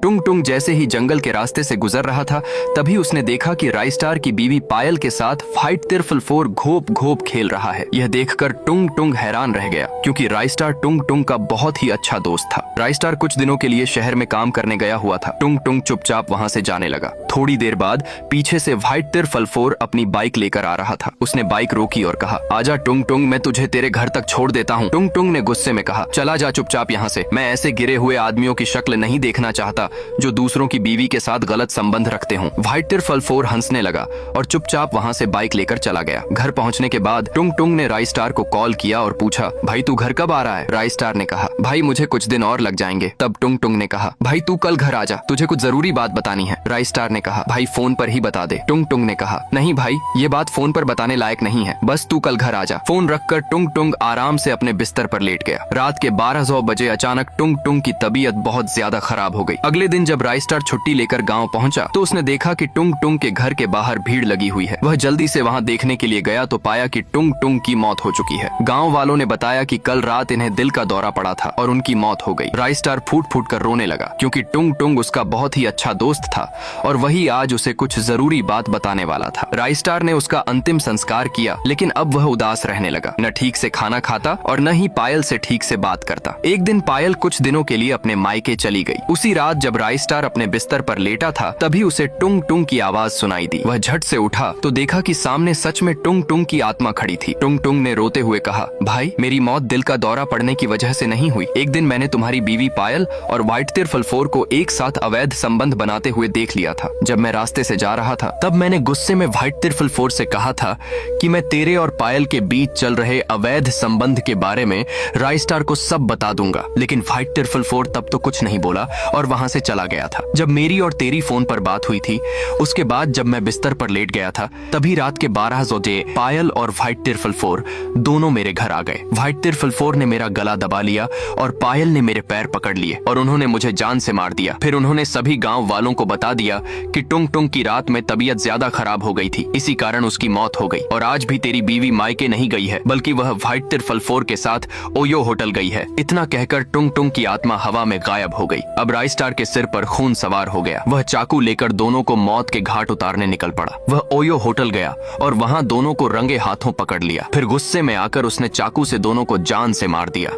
टुंग टुंग जैसे ही जंगल के रास्ते से गुजर रहा था तभी उसने देखा कि राइस्टार की बीवी पायल के साथ फाइट तिरफल 4 घोप घोप खेल रहा है। यह देखकर टुंग टुंग हैरान रह गया क्योंकि राइस्टार टुंग टुंग का बहुत ही अच्छा दोस्त था। राइस्टार कुछ दिनों के लिए शहर में काम करने गया हुआ था। टुंग टुंग चुपचाप वहां से जाने लगा। थोड़ी देर बाद पीछे से व्हाइट तिरफल 4 अपनी बाइक लेकर आ रहा था। उसने बाइक रोकी और कहा, आजा टुंग टुंग, मैं तुझे तेरे घर तक छोड़ देता हूँ। टुंग टुंग ने गुस्से में कहा, चला जा चुपचाप यहाँ से। मैं ऐसे गिरे हुए आदमियों की शक्ल नहीं देखना चाहता जो दूसरों की बीवी के साथ गलत संबंध रखते हों। व्हाइट तिरफल 4 हंसने लगा और चुपचाप वहाँ से बाइक लेकर चला गया। घर पहुँचने के बाद टुंग टुंग ने राइस्टार को कॉल किया और पूछा, भाई तू घर कब आ रहा है? राइस्टार ने कहा, भाई मुझे कुछ दिन और लग जाएंगे। तब टुंग टुंग ने कहा, भाई तू कल घर आ जा, तुझे कुछ जरूरी बात बतानी है। राइस्टार ने कहा, भाई फोन पर ही बता दे। टुंग टुंग ने कहा, नहीं भाई, ये बात फोन पर बताने लायक नहीं है, बस तू कल घर आ जा। फोन रखकर टुंग टुंग आराम से अपने बिस्तर पर लेट गया। रात के 12 बजे अचानक टुंग टुंग की तबीयत बहुत ज्यादा खराब हो गई। अगले दिन जब राइस्टार छुट्टी लेकर गांव पहुंचा तो उसने देखा कि टुंग टुंग के घर के बाहर भीड़ लगी हुई है। वह जल्दी से वहां देखने के लिए गया तो पाया कि टुंग टुंग की मौत हो चुकी है। गांव वालों ने बताया कि कल रात इन्हें दिल का दौरा पड़ा था और उनकी मौत हो गई। राइस्टार फूट फूट कर रोने लगा क्योंकि टुंग टुंग उसका बहुत ही अच्छा दोस्त था और वही आज उसे कुछ जरूरी बात बताने वाला था। राइस्टार ने उसका अंतिम संस्कार किया लेकिन अब वह उदास रहने लगा। न ठीक से खाना खाता और न ही पायल से ठीक से बात करता। एक दिन पायल कुछ दिनों के लिए अपने मायके चली गई। उसी रात जब राइस्टार अपने बिस्तर पर लेटा था तभी उसे टुंग टुंग की आवाज सुनाई दी। वह झट से उठा तो देखा कि सामने सच में टुंग टुंग की आत्मा खड़ी थी। टुंग टुंग ने रोते हुए कहा, भाई मेरी मौत दिल का दौरा पड़ने की वजह से नहीं हुई। एक दिन मैंने तुम्हारी बीवी पायल और व्हाइट तिरफल 4 को एक साथ अवैध संबंध बनाते हुए देख लिया था। जब मैं रास्ते से जा रहा था तब मैंने गुस्से में व्हाइट तिरफल 4 से कहा था कि मैं तेरे और पायल के बीच चल रहे अवैध संबंध के बारे में राइस्टार को सब बता दूंगा। लेकिन व्हाइट तिरफल 4 तब तो कुछ नहीं बोला और वहां से चला गया था। जब मेरी और तेरी फोन पर बात हुई थी उसके बाद जब मैं बिस्तर पर लेट गया था तभी रात के 12 बजे पायल और व्हाइट तिरफल 4 दोनों मेरे घर आ गए। व्हाइट तिरफल 4 ने मेरा गला दबा लिया और पायल ने मेरे पैर पकड़ लिए और उन्होंने मुझे जान से मार दिया। फिर उन्होंने सभी गांव वालों को बता दिया कि टुंग टुंग की रात में तबीयत ज्यादा खराब हो गई थी, इसी कारण उसकी मौत हो गई। और आज भी तेरी बीवी मायके नहीं गई है बल्कि वह व्हाइट तिरफल 4 के साथ ओयो होटल गई है। इतना कहकर टुंग टुंग की आत्मा हवा में गायब हो गई। अब राइस्टार के सिर पर खून सवार हो गया। वह चाकू लेकर दोनों को मौत के घाट उतारने निकल पड़ा। वह ओयो होटल गया और वहां दोनों को रंगे हाथों पकड़ लिया। फिर गुस्से में आकर उसने चाकू से दोनों को जान से मार दिया।